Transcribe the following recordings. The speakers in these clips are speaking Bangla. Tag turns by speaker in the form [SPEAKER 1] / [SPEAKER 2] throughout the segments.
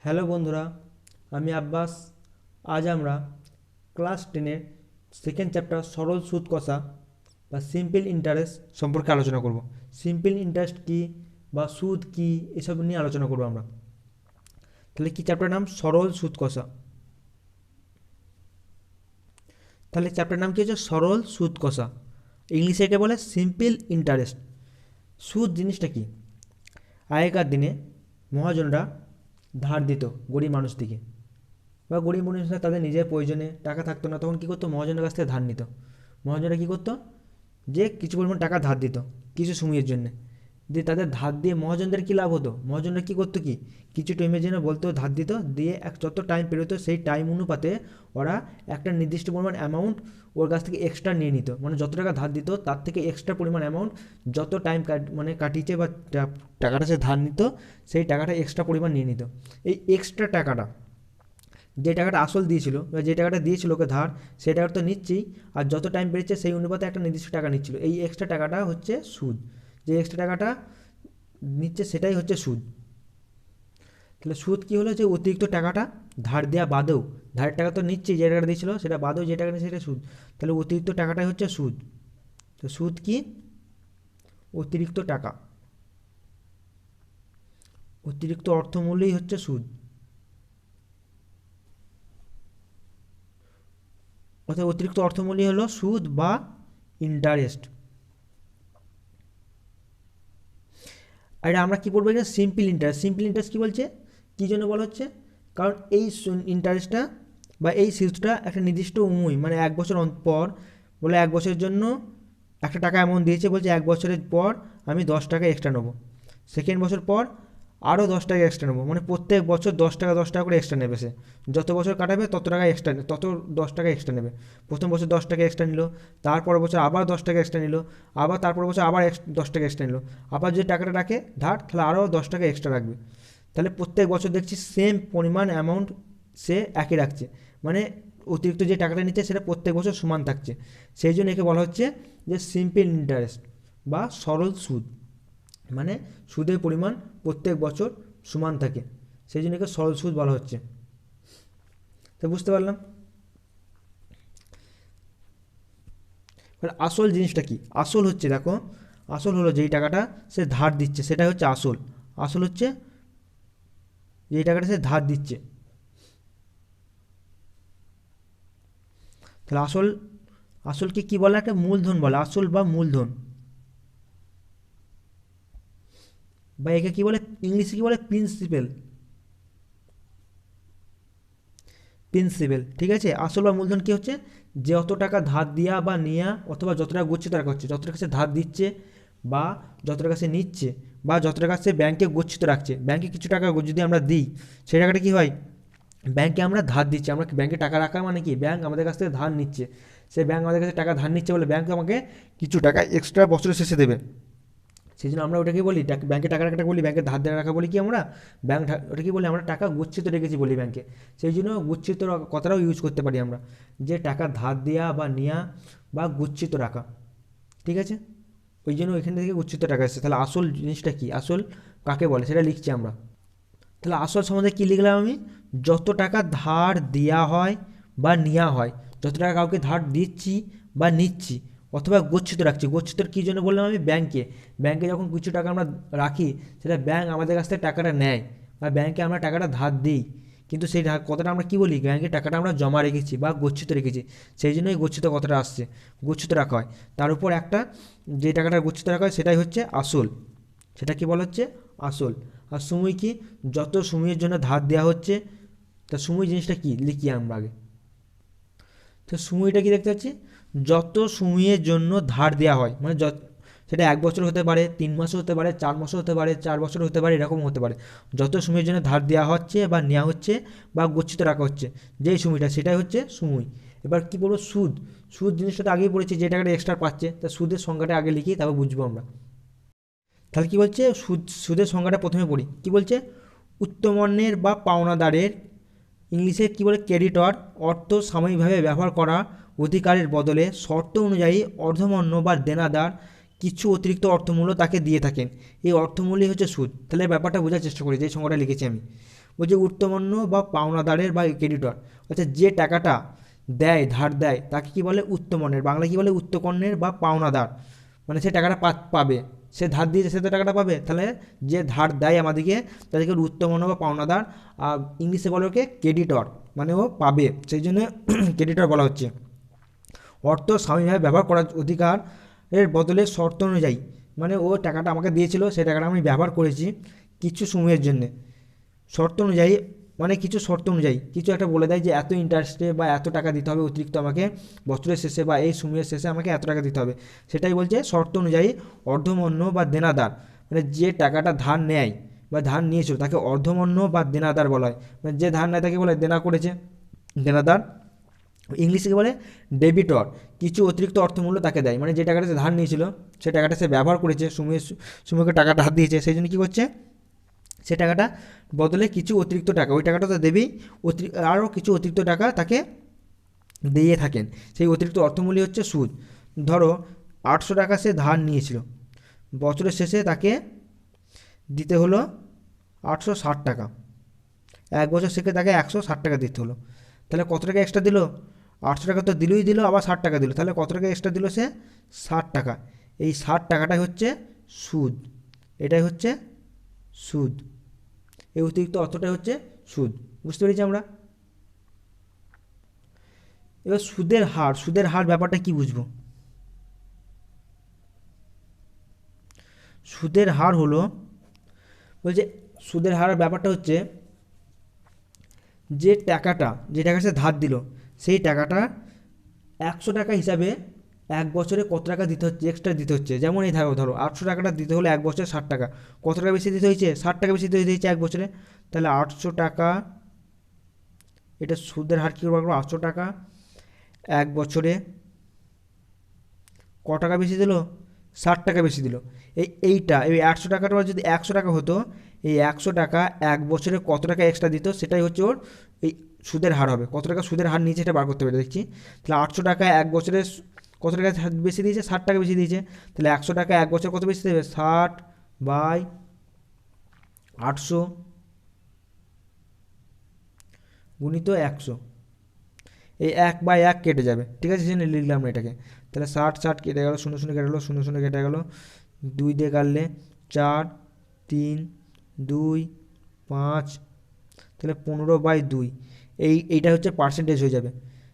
[SPEAKER 1] হ্যালো বন্ধুরা, আমি আব্বাস। আজ আমরা ক্লাস 10-এর সেকেন্ড চ্যাপ্টার সরল সুদ কষা বা সিম্পল ইন্টারেস্ট সম্পর্কে আলোচনা করব। সিম্পল ইন্টারেস্ট কী বা সুদ কী এসব নিয়ে আলোচনা করব আমরা। তাহলে কি চ্যাপ্টার নাম? সরল সুদ কষা। তাহলে চ্যাপ্টার নাম কি হচ্ছে? সরল সুদ কষা। ইংলিশে একে বলে সিম্পল ইন্টারেস্ট। সুদ জিনিসটা কি? আগেকার দিনে মহাজনরা ধার দিত গরিব মানুষদিকে, বা গরিব মানুষরা তাদের নিজের প্রয়োজনে টাকা থাকতো না, তখন কী করতো? মহাজনের কাছ থেকে ধার নিত। মহাজনরা কী করতো? যে কিছু পরিমাণ টাকা ধার দিত কিছু সময়ের জন্য। দিয়ে তাদের ধার দিয়ে মহাজনদের কী লাভ হতো? মহাজনরা কী করতো? কি কিছু টাইমের জন্য বলতো ধার দিত, দিয়ে যত টাইম পেরোতো সেই টাইম অনুপাতে ওরা একটা নির্দিষ্ট পরিমাণ অ্যামাউন্ট ওর কাছ থেকে এক্সট্রা নিয়ে নিত। মানে যত টাকা ধার দিত তার থেকে এক্সট্রা পরিমাণ অ্যামাউন্ট যত টাইম কাটিয়েছে বা টাকাটা সে ধার নিত সেই টাকাটা এক্সট্রা পরিমাণ নিয়ে নিত। এই এক্সট্রা টাকাটা, যে টাকাটা আসল দিয়েছিল বা যে টাকাটা দিয়েছিল ওকে ধার, সেই টাকাটা তো নিচ্ছেই, আর যত টাইম বেড়েছে সেই অনুপাতে একটা নির্দিষ্ট টাকা নিচ্ছিল। এই এক্সট্রা টাকাটা হচ্ছে সুদ। যে এক্সট্রা টাকাটা নিচ্ছে সেটাই হচ্ছে সুদ। তাহলে সুদ কী হলো? যে অতিরিক্ত টাকাটা ধার দেওয়া বাদেও, ধারের টাকা তো নিচ্ছেই, যে টাকাটা দিয়েছিল সেটা বাদেও যে টাকা নিচ্ছে সেটা সুদ। তাহলে অতিরিক্ত টাকাটাই হচ্ছে সুদ। তো সুদ কি? অতিরিক্ত টাকা, অতিরিক্ত অর্থমূল্যই হচ্ছে সুদ। অর্থাৎ অতিরিক্ত অর্থমূল্য হলো সুদ বা ইন্টারেস্ট। আর আমরা কী বলবো? এটা সিম্পল ইন্টারেস্ট। সিম্পল ইন্টারেস্ট কী বলছে? কী জন্য বলা হচ্ছে? কারণ এই ইন্টারেস্টটা বা এই সুদটা একটা নির্দিষ্ট মানে 1 বছর পর, বলে 1 বছরের জন্য একটা টাকা অ্যামাউন্ট দিয়েছে, বলছে 1 বছরের পর আমি 10 টাকা এক্সট্রা নেবো, সেকেন্ড বছর পর আরও 10 টাকা এক্সট্রা নেবো। মানে প্রত্যেক বছর 10 টাকা করে এক্সট্রা নেবে সে। যত বছর কাটাবে তত টাকা এক্সট্রা, তত 10 টাকা এক্সট্রা নেবে। প্রথম বছর 10 টাকা এক্সট্রা নিল, তারপরের বছর আবার 10 টাকা এক্সট্রা নিল, আবার তারপরের বছর আবার 10 টাকা এক্সট্রা নিল, আবার যদি টাকাটা রাখে ধার, তাহলে আরও 10 টাকা এক্সট্রা রাখবে। তাহলে প্রত্যেক বছর দেখছি সেম পরিমাণ অ্যামাউন্ট সে একই রাখছে। মানে অতিরিক্ত যে টাকাটা নিচ্ছে সেটা প্রত্যেক বছর সমান থাকছে। সেই জন্য একে বলা হচ্ছে যে সিম্পল ইন্টারেস্ট বা সরল সুদ। মানে সুদের পরিমাণ প্রত্যেক বছর সমান থাকে, সেই জন্য একে সরল সুদ বলা হচ্ছে। তো বুঝতে পারলাম। আসল জিনিসটা কি? আসল হচ্ছে, দেখো, আসল হলো যেই টাকাটা সে ধার দিচ্ছে সেটা হচ্ছে আসল। আসল হচ্ছে যেই টাকাটা সে ধার দিচ্ছে। তাহলে আসল, আসলকে কি বলে? একটা মূলধন বলে, আসল বা মূলধন। বা একে কি বলে? ইংলিশে কি বলে? প্রিন্সিপাল। প্রিন্সিপাল, ঠিক আছে। আসল বা মূলধন কি হচ্ছে? যত টাকা ধার দেওয়া বা নেওয়া, অথবা যত টাকা গচ্ছিত রাখা হচ্ছে, যত টাকা সে ধার দিচ্ছে বা যত টাকা সে নিচ্ছে, বা যত টাকা সে ব্যাংকে গচ্ছিত রাখছে। ব্যাংকে কিছু টাকা যদি আমরা দিই, সেই টাকাটা কী হয়? ব্যাংকে আমরা ধার দিচ্ছি। আমরা ব্যাংকে টাকা রাখা মানে কি? ব্যাংক আমাদের কাছ থেকে ধার নিচ্ছে। সে ব্যাংক আমাদের কাছে টাকা ধার নিচ্ছে বলে ব্যাংক আমাকে কিছু টাকা এক্সট্রা বছরের শেষে দেবে। সেই জন্য আমরা ওটাকে বলি, ব্যাংকে টাকা রাখাটা বলি, ব্যাংকে ধার দেওয়া রাখা বলি কি আমরা? ওটাকে বলি আমরা টাকা গচ্ছিত রেখেছি বলি ব্যাংকে। সেই জন্য গচ্ছিত কথাটাও ইউজ করতে পারি আমরা, যে টাকা ধার দেওয়া বা নেওয়া বা গচ্ছিত রাখা, ঠিক আছে। ওই জন্য ওইখান থেকে গচ্ছিত টাকা এসেছে। তাহলে আসল জিনিসটা কি? আসল কাকে বলে সেটা লিখছি আমরা। তাহলে আসল সম্বন্ধে কী লিখলাম আমি? যত টাকা ধার দেওয়া হয় বা নেওয়া হয়, যত টাকা কাউকে ধার দিচ্ছি বা নিচ্ছি, অথবা গচ্ছিত রাখছি। গচ্ছিত কী জন্য বললাম আমি? ব্যাংকে। ব্যাংকে যখন কিছু টাকা আমরা রাখি, সেটা ব্যাংক আমাদের কাছ থেকে টাকাটা নেয়, বা ব্যাংকে আমরা টাকাটা ধার দিই, কিন্তু সেই কথাটা আমরা কী বলি? ব্যাংকে টাকাটা আমরা জমা রেখেছি বা গচ্ছিত রেখেছি। সেই জন্যই গচ্ছিত কথাটা আসছে, গচ্ছিত রাখা হয়। তার উপর একটা যে টাকাটা গচ্ছিত রাখা হয় সেটাই হচ্ছে আসল। সেটা কি বলা হচ্ছে? আসল। আর সময় কি? যত সময়ের জন্য ধার দেওয়া হচ্ছে। তা সময় জিনিসটা কি লিখি আমরা আগে। তো সময়টা কি দেখতে পাচ্ছি? যত সময়ের জন্য ধার দেওয়া হয়, মানে সেটা 1 বছর হতে পারে, 3 মাসও হতে পারে, 4 মাসও হতে পারে, 4 বছর হতে পারে, এরকম হতে পারে। যত সময়ের জন্য ধার দেওয়া হচ্ছে বা নেওয়া হচ্ছে বা গচ্ছিত রাখা হচ্ছে, যেই সময়টা সেটাই হচ্ছে সময়। এবার কি বলবো? সুদ। সুদ জিনিসটা তো আগেই পড়েছি, যে টাকাটা এক্সট্রা পাচ্ছে, তা সুদের সংখ্যাটা আগে লিখি, তারপর বুঝবো আমরা। তাহলে কী বলছে? সুদের সংজ্ঞাটা প্রথমে পড়ি। কী বলছে? উত্তমন্যের বা পাওনাদারের, ইংলিশে কী বলে? ক্রেডিটর, অর্থ সাময়িকভাবে ব্যবহার করা অধিকারের বদলে শর্ত অনুযায়ী অর্ধমন্য বা দেনাদার কিছু অতিরিক্ত অর্থমূল্য তাকে দিয়ে থাকেন। এই অর্থমূল্যই হচ্ছে সুদ। তাহলে ব্যাপারটা বোঝার চেষ্টা করি, যে সংজ্ঞাটা লিখেছি আমি। বলছে উত্তমন্য বা পাওনাদারের বা ক্রেডিটর, অর্থাৎ যে টাকাটা দেয়, ধার দেয়, তাকে কি বলে উত্তমনের, বাংলা কি বলে উত্তকর্ণের বা পাওনাদার, মানে সে টাকাটা পাবে, সে ধার দিয়েছে সে তো টাকাটা পাবে, তাহলে যে ধার দেয় আমাদেরকে তাদেরকে উত্তমন্য বা পাওনাদার, আর ইংলিশে বলে ওকে ক্রেডিটর, মানে ও পাবে, সেই জন্য ক্রেডিটর বলা হচ্ছে। অর্থ স্বামীভাবে ব্যবহার করার অধিকার এর বদলে শর্ত অনুযায়ী, মানে ও টাকাটা আমাকে দিয়েছিল, সেই টাকাটা আমি ব্যবহার করেছি কিছু সময়ের জন্যে, শর্ত অনুযায়ী, মানে কিছু শর্ত অনুযায়ী কিছু একটা বলে দেয় যে এত ইন্টারেস্টে বা এত টাকা দিতে হবে অতিরিক্ত আমাকে বছরের শেষে বা এই সময়ের শেষে আমাকে এত টাকা দিতে হবে, সেটাই বলছে শর্ত অনুযায়ী অর্ধমন্য বা দেনাদার, মানে যে টাকাটা ধার নেয় বা ধার নিয়েছিল তাকে অর্ধমন্য বা দেনাদার বলা হয়, মানে যে ধার নেয় তাকে বলে দেনা করেছে, দেনাদার। ইংলিশে বলে ডেবিটর, কিছু অতিরিক্ত অর্থমূল্য তাকে দেয়, মানে যে টাকাটা সে ধার নিয়েছিল সে টাকাটা সে ব্যবহার করেছে, সময়কে টাকাটা হাত দিয়েছে, সেই জন্য কী করছে, সে টাকাটা বদলে কিছু অতিরিক্ত টাকা, ওই টাকাটা তো দেবেই, আরও কিছু অতিরিক্ত টাকা তাকে দিয়ে থাকেন, সেই অতিরিক্ত অর্থমূল্য হচ্ছে সুদ। ধরো 800 টাকা সে ধার নিয়েছিল, বছরের শেষে তাকে দিতে হলো 860 টাকা, এক বছর শেষে তাকে 160 টাকা দিতে হলো, তাহলে কত টাকা এক্সট্রা দিল, 800 টাকা তো দিলই দিল, আবার 60 টাকা দিল, তাহলে কত টাকা এক্সট্রা দিল সে, 60 টাকা। এই 60 টাকাটাই হচ্ছে সুদ, এটাই হচ্ছে সুদ, এই অতিরিক্ত অর্থটাই হচ্ছে সুদ, বুঝতে পেরেছি আমরা। এবার সুদের হার, সুদের হার ব্যাপারটা কি বুঝবো, সুদের হার হলো, বলছে সুদের হারের ব্যাপারটা হচ্ছে যে টাকাটা, যে টাকা সে ধার দিল সেই টাকাটা 100 টাকা হিসাবে এক বছরে কত টাকা দিতে হচ্ছে, এক্সট্রা দিতে হচ্ছে, যেমন এই ধরো 800 টাকাটা দিতে হলে এক বছরে 60 টাকা, কত টাকা বেশি দিতে হয়েছে, 60 টাকা বেশি দিতে হয়েছে এক বছরে, তাহলে 800 টাকা, এটা সুদের হার কী করবো, 800 টাকা এক বছরে ক টাকা বেশি দিল, 60 টাকা বেশি দিল, এইটা এই 800 টাকাটা যদি 100 টাকা হতো, এই 100 টাকা এক বছরে কত টাকা এক্সট্রা দিত সেটাই হচ্ছে ওর এই সুদের হার হবে, কত টাকা সুদের হার নিয়েছে এটা বার করতে পারে দেখছি, তাহলে 800 টাকা এক বছরে কত টাকা বেশি দিয়েছে, 60 টাকা বেশি দিয়েছে, তাহলে 100 টাকা এক বছর কত বেশি দেবে, 60/800 গুণিত 100, এই 1/1 কেটে যাবে, ঠিক আছে, সেজন্য লিখলাম না এটাকে, তাহলে 60 কেটে গেল, 0 0 কেটে গেলো, 0 0 কেটে গেলো, 2 দিয়ে কাটলে 4, 3, 2, 5, তাহলে 15/2, এইটা হচ্ছে পার্সেন্টেজ হয়ে যাবে,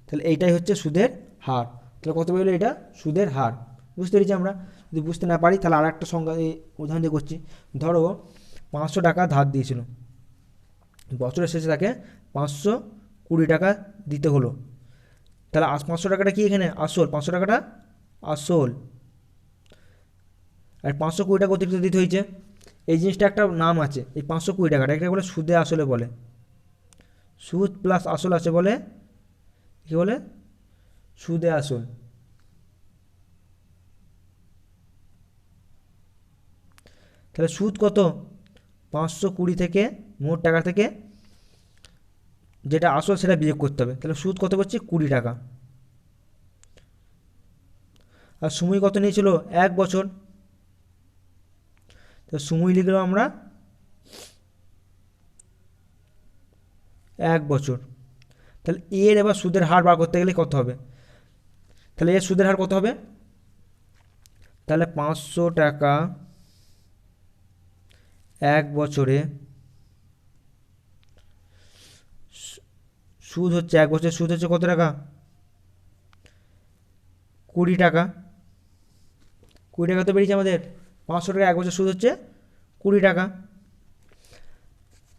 [SPEAKER 1] তাহলে এইটাই হচ্ছে সুদের হার, তাহলে কত বললো এটা সুদের হার, বুঝতে পেরেছি আমরা। যদি বুঝতে না পারি তাহলে আর একটা সংজ্ঞা এই উদাহরণ দিয়ে করছি, ধরো 500 টাকা ধার দিয়েছিল, বছরের শেষে তাকে 520 টাকা দিতে হলো, তাহলে 500 টাকাটা কি এখানে আসল, 500 টাকাটা আসল, আর 520 টাকা অতিরিক্ত দিতে হয়েছে, এই জিনিসটা একটা নাম আছে, এই 520 টাকাটা একটা বলে সুদে আসলে বলে, সুদ প্লাস আসল আছে বলে কি বলে, সুদে আসল। তাহলে সুদ কত, 520 থেকে মোট টাকা থেকে যেটা আসল সেটা বিয়োগ করতে হবে, তাহলে সুদ কত করছে 20 টাকা, আর সময় কত নিয়েছিল 1 বছর, তো সময় লিখলাম আমরা 1 বছর, তাহলে এর এবার সুদের হার বার করতে গেলে কত হবে, তাহলে এর সুদের হার কত হবে, তাহলে 500 টাকা এক বছরে সুদ হচ্ছে, এক বছরের সুদ হচ্ছে কত টাকা, 20 টাকা, 20 টাকা তো বেরিয়েছে আমাদের, 500 টাকা এক বছর সুদ হচ্ছে 20 টাকা,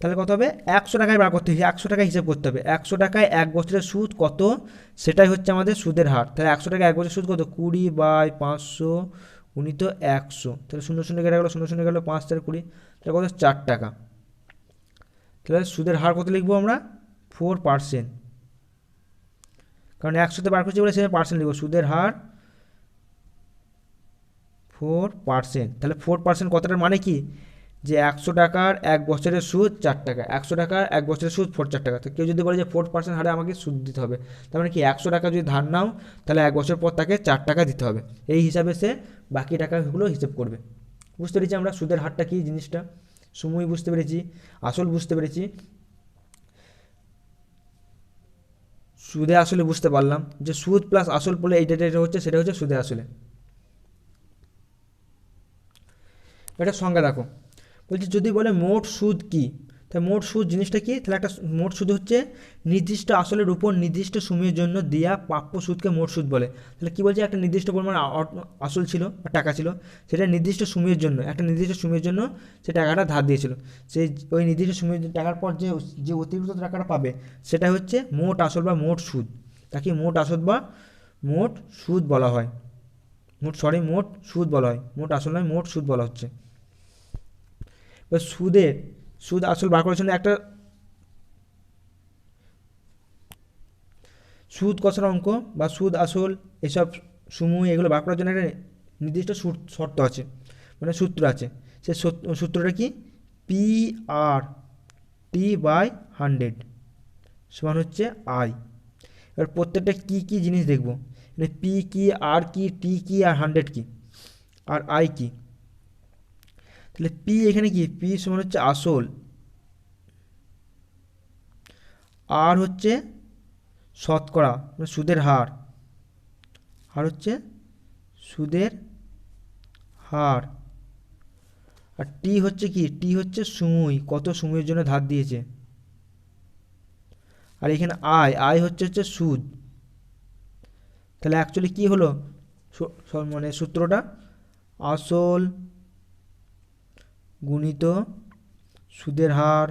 [SPEAKER 1] তাহলে কত হবে 100 টাকায় বার করতে হবে, 100 টাকায় হিসাব করতে হবে, 100 টাকায় এক বছরের সুদ কত সেটাই হচ্ছে আমাদের সুদের হার, তাহলে 100 টাকা এক বছরের সুদ কত, 20/500 গুণিত 100, তাহলে 0 0 কেটে গেলো, 0 0 গেলো, 5 4 20, তাহলে কত 4 টাকা, তাহলে সুদের হার কত লিখবো আমরা 4%, কারণ 100তে বার করছি বলে সেখানে পার্সেন্ট লিখবো, সুদের হার 4%, তাহলে 4% কতটার মানে কি, যে 100 টাকার এক বছরের সুদ 4 টাকা, 100 টাকার এক বছরের সুদ 4 টাকা, তো কেউ যদি বলে যে 4% হারে আমাকে সুদ দিতে হবে, তার মানে কি 100 টাকা যদি ধার নাও তাহলে এক বছর পর তাকে 4 টাকা দিতে হবে, এই হিসাবে সে বাকি টাকাগুলো হিসেব করবে, বুঝতে পেরেছি আমরা সুদের হারটা কী জিনিসটা, সময় বুঝতে পেরেছি, আসল বুঝতে পেরেছি, সুদে আসলে বুঝতে পারলাম যে সুদ প্লাস আসল বলে এইটা যেটা হচ্ছে সেটা হচ্ছে সুদে আসলে। এটা সংজ্ঞা দেখো, বলছি যদি বলে মোট সুদ কি, তাহলে মোট সুদ জিনিসটা কি, তাহলে একটা মোট সুদ হচ্ছে নির্দিষ্ট আসলের উপর নির্দিষ্ট সময়ের জন্য দেয়া প্রাপ্য সুদকে মোট সুদ বলে। তাহলে কি বলছে, একটা নির্দিষ্ট পরিমাণ আসল ছিল বা টাকা ছিল, সেটা নির্দিষ্ট সময়ের জন্য একটা নির্দিষ্ট সময়ের জন্য সে টাকাটা ধার দিয়েছিল, সেই ওই নির্দিষ্ট সময়ের টাকার পর যে যে অতিরিক্ত টাকাটা পাবে সেটা হচ্ছে মোট আসল বা মোট সুদ। তাকে মোট আসল বা মোট সুদ বলা হয়, মোট সুদ বলা হয়, মোট আসল নয় মোট সুদ বলা হচ্ছে। এবার সুদ আসল বার করার জন্য একটা সুদ কষার অঙ্ক বা সুদ আসল এসব সমূহ এগুলো বার করার জন্য একটা নির্দিষ্ট শর্ত আছে, মানে সূত্র আছে। সে সূত্রটা কি, পি আর টি বাই 100 সমান হচ্ছে আই। এবার প্রত্যেকটা কী কী জিনিস দেখব, মানে পি কি, আর কি, টি কি, আর 100 কি, আর আই কি। তাহলে পি এখানে কি, পি সমান হচ্ছে আসল, আর হচ্ছে শতকরা মানে সুদের হার, আর হচ্ছে সুদের হার। আর টি হচ্ছে কি, টি হচ্ছে সময়, কত সময়ের জন্য ধার দিয়েছে। আর এখানে আয় হচ্ছে সুদ। তাহলে অ্যাকচুয়ালি কি হলো, মানে সূত্রটা আসল গুণিত সুদের হার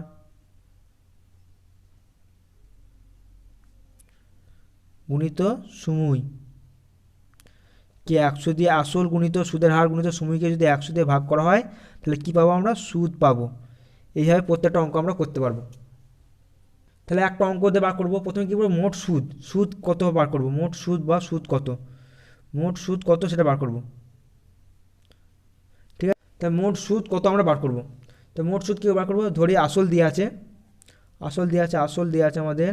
[SPEAKER 1] গুণিত সময় কে 100 দিয়ে, আসল গুণিত সুদের হার গুণিত সময়কে যদি 100 দিয়ে ভাগ করা হয় তাহলে কি পাবো আমরা, সুদ পাবো। এইভাবে প্রত্যেকটা অঙ্ক আমরা করতে পারবো। তাহলে একটা অঙ্ক দিয়ে বার করবো, প্রথমে কী করবো, মোট সুদ কত বার করবো, মোট সুদ বা সুদ কত, মোট সুদ কত সেটা বার করবো। ঠিক আছে, তাহলে মোট সুদ কত আমরা বার করবো। তো মোট সুদ কী বার করবো, ধরি আসল দিয়ে আছে, আসল দিয়ে আছে আমাদের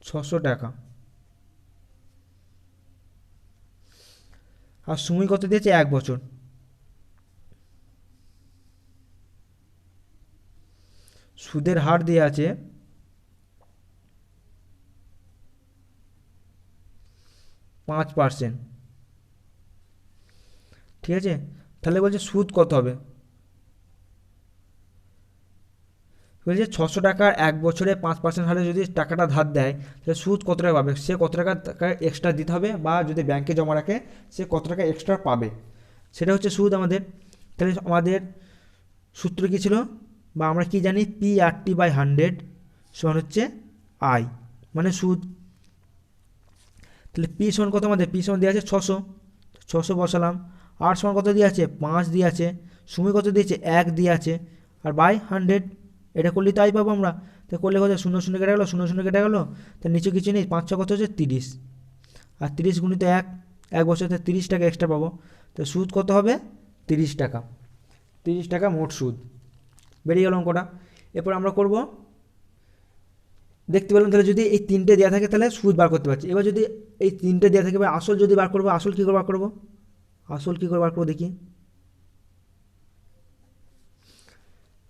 [SPEAKER 1] 600 টাকা, আর সময় কত দিয়েছে 1 বছর। সুদের হার দিয়ে আছে 5%। ঠিক আছে, তাহলে বলছে সুদ কত হবে, বলছে 600 টাকার 1 বছরে 5% হারে যদি টাকাটা ধার দেয় তাহলে সুদ কত টাকা পাবে, সে কত টাকা এক্সট্রা দিতে হবে, বা যদি ব্যাংকে জমা রাখে সে কত টাকা এক্সট্রা পাবে, সেটা হচ্ছে সুদ আমাদের। তাহলে আমাদের সূত্র কী ছিল, বা আমরা কি জানি, পি আর টি বাই 100 সমান হচ্ছে আই, মানে সুদ। তাহলে পি সমান কত, আমাদের পি সমান দেওয়া আছে 600 বসালাম, আর সমান কত দিয়ে আছে 5 দিয়ে আছে, সময় কত দিয়েছে 1 দিয়ে আছে, আর বাই 100, এটা করলে তাই পাবো আমরা। তো করলে কত, 0 কেটে গেলো, 0 কেটে গেলো, তার নিচে কিছু নেই, 5 কত হচ্ছে 30, আর 30 গুণিত 1 বছর, 30 টাকা এক্সট্রা পাবো। তো সুদ কত হবে 30 টাকা, 30 টাকা মোট সুদ, বেরিয়ে গেল অঙ্কটা। এরপর আমরা করব, দেখতে পেলাম তাহলে যদি এই তিনটে দেওয়া থাকে তাহলে সুদ বার করতে পারছি। এবার যদি এই তিনটে দেওয়া থাকে, এবার আসল যদি বার করবো, আসল কী করে বার করবো, দেখি।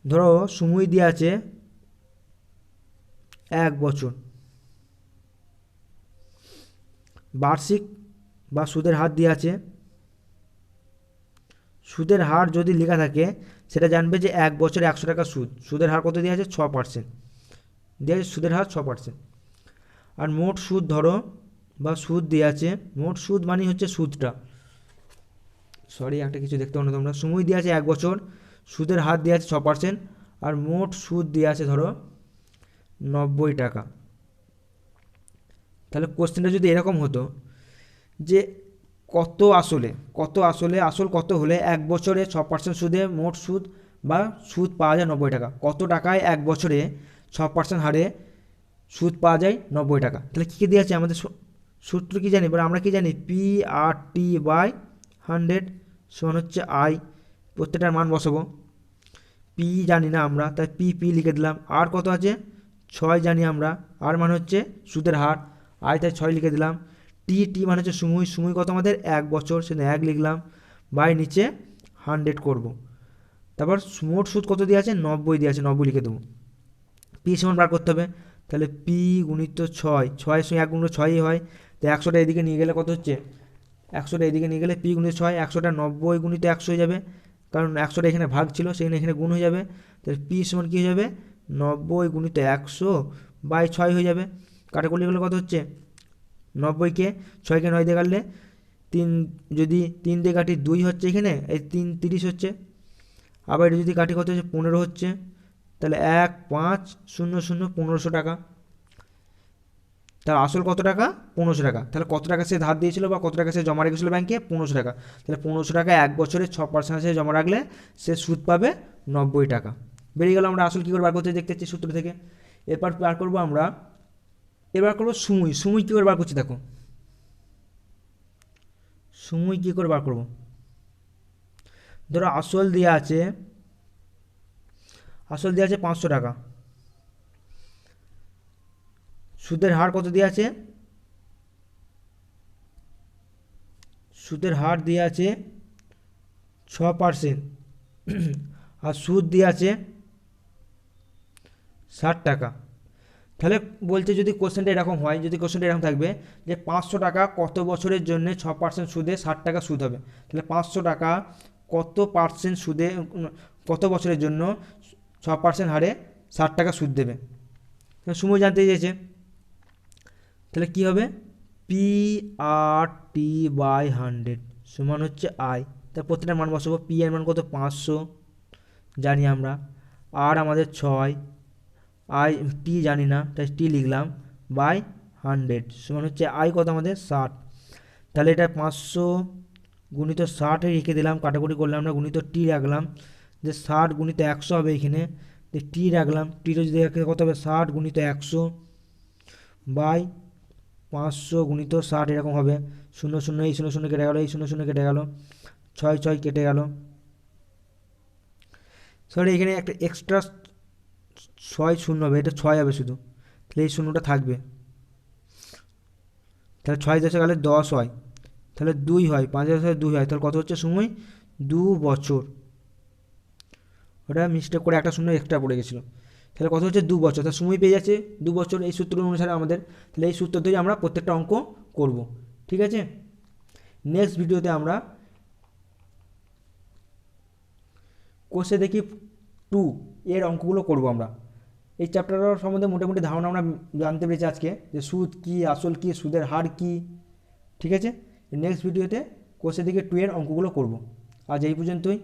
[SPEAKER 1] ধরো সময় দেওয়া আছে 1 বছর, বার্ষিক বা সুদের হার দেওয়া আছে, সুদের হার যদি লেখা থাকে সেটা জানবে যে 1 বছরে 100 টাকা সুদ, সুদের হার কত দেওয়া আছে 6% দেওয়া আছে, সুদের হার 6%। আর মোট সুদ ধরো বা সুদ দেওয়া আছে, মোট সুদ মানে হচ্ছে সুদটা, সরি একটা কিছু দেখতে পাবো না তোমরা, সময় দেওয়া আছে 1 বছর, সুদের হার দেওয়া আছে 6%, আর মোট সুদ দেওয়া আছে ধরো 90 টাকা। তাহলে কোশ্চেনটা যদি এরকম হতো যে আসল কত হলে 1 বছরে 6% সুদে মোট সুদ বা সুদ পাওয়া যায় 90 টাকা, কত টাকায় 1 বছরে 6% হারে সুদ পাওয়া যায় 90 টাকা। তাহলে কী কী দিয়ে আছে আমাদের সূত্র কী জানি, এবার আমরা কি জানি, পি আর টি বাই 100 সমান হচ্ছে আই, প্রত্যেকটার মান বসাবো। পি জানি না আমরা, তাই পি লিখে দিলাম। আর কত আছে 6 জানি আমরা, আর মানে হচ্ছে সুদের হার, আই তাই 6 লিখে দিলাম। টি মানে হচ্ছে সময় কত আমাদের 1 বছর, সেটা 1 লিখলাম, বাই নিচে 100 করব। তারপর মোট সুদ কত দিয়ে আছে 90 দিয়ে আছে, 90 লিখে দেবো। পি সমান বার করতে হবে, তাহলে পি গুণিত ছয়, ছয়ের সঙ্গে 1 গুণিত 6ই হয়। তো 100টা এদিকে নিয়ে গেলে কত হচ্ছে, 100টা এদিকে নিয়ে গেলে পি গুণিত 6, 100টা 90 গুণিত 100 হয়ে যাবে, কারণ 100টা এখানে ভাগ ছিল, সেখানে এখানে গুণ হয়ে যাবে। তাহলে পি সমান কী হয়ে যাবে, 90 গুণিত 100/6 হয়ে যাবে। কাটাকুটি করলে কত হচ্ছে, 90কে 6কে 9 দিয়ে কাটলে 3, যদি 3 দিয়ে কাটি 2 হচ্ছে, এখানে এই 3 30 হচ্ছে। আবার এটা যদি কাটি কত হচ্ছে, 15 হচ্ছে। তাহলে 1500 1500 টাকা। তার আসল কত টাকা, 1500 টাকা। তাহলে কত টাকা সে ধার দিয়েছিল বা কত টাকা সে জমা রেখেছিল ব্যাংকে, 1500 টাকা। তাহলে 1500 টাকা 1 বছরে 6% সে জমা রাখলে সে সুদ পাবে 90 টাকা। বেরিয়ে গেল। আমরা আসল কী করে বার করতে দেখতে পাচ্ছি সূত্র থেকে। এরপর বার করবো আমরা, এবার করবো সময়। সময় কী করে বার করছি দেখো, সময় কী করে বার করবো। ধরো আসল দেওয়া আছে, আসল দেওয়া আছে 500 টাকা, সুদের হার কত দেওয়া আছে, সুদের হার দেওয়া আছে 6%, আর সুদ দেওয়া আছে 60 টাকা। তাহলে বলছে যদি কোশ্চেনটা এরকম হয়, যদি কোশ্চেনটা এরকম থাকবে যে 500 টাকা কত বছরের জন্য 6% সুদে 60 টাকা সুদ হবে, তাহলে 500 টাকা কত পার্সেন্ট সুদে, কত বছরের জন্য 6% হারে 60 টাকা সুদ দেবে। সময় জানতে চেয়েছে, তাহলে কী হবে, পি আর টি বাই 100 সমান হচ্ছে আই। তার প্রত্যেকটা মান বসাবো। পি এর মান কত, 500 জানি আমরা, আর আমাদের 6, আই টি জানি না, তাই টি লিখলাম, বাই 100 সমান হচ্ছে আই কত আমাদের 60। তাহলে এটা 500 গুণিত 60 রেখে দিলাম, কাটাকুটি করলাম আমরা, গুণিত টি রাখলাম, যে 60 গুণিত 100 হবে এখানে, টি রাখলাম, টিটা যদি কত হবে, 60 গুণিত 100 বাই 500 গুণিত 60 এরকম হবে। 0 0 এই 0 0 কেটে গেল, এই 0 0 কেটে গেল, 6 6 কেটে গেল। সরি এখানে একটা এক্সট্রা 6 শূন্য হবে, এটা 6 হবে শুধু, তাহলে এই শূন্যটা থাকবে। তাহলে 6 10 গেলে 10 হয়, তাহলে 2 হয়, 5 10 2 হয়, তাহলে কত হচ্ছে সময়, 2 বছর। ওটা মিস্টেক করে একটা শূন্য এক্সট্রা পড়ে গেছিলো। তাহলে কত হচ্ছে, 2 বছর। তাহলে সময় পেয়ে যাচ্ছে 2 বছর এই সূত্র অনুসারে আমাদের। তাহলে এই সূত্র ধরে আমরা প্রত্যেকটা অঙ্ক করব, ঠিক আছে। নেক্সট ভিডিওতে আমরা কোষে দেখি 2 এর অঙ্কগুলো করব আমরা। এই চ্যাপ্টারের সম্বন্ধে মোটামুটি ধারণা আমরা জানতে পেরেছি আজকে, যে সুদ কী, আসল কী, সুদের হার কী, ঠিক আছে। নেক্সট ভিডিওতে কোষে দেখি 2 এর অঙ্কগুলো করব। আজ এই পর্যন্তই।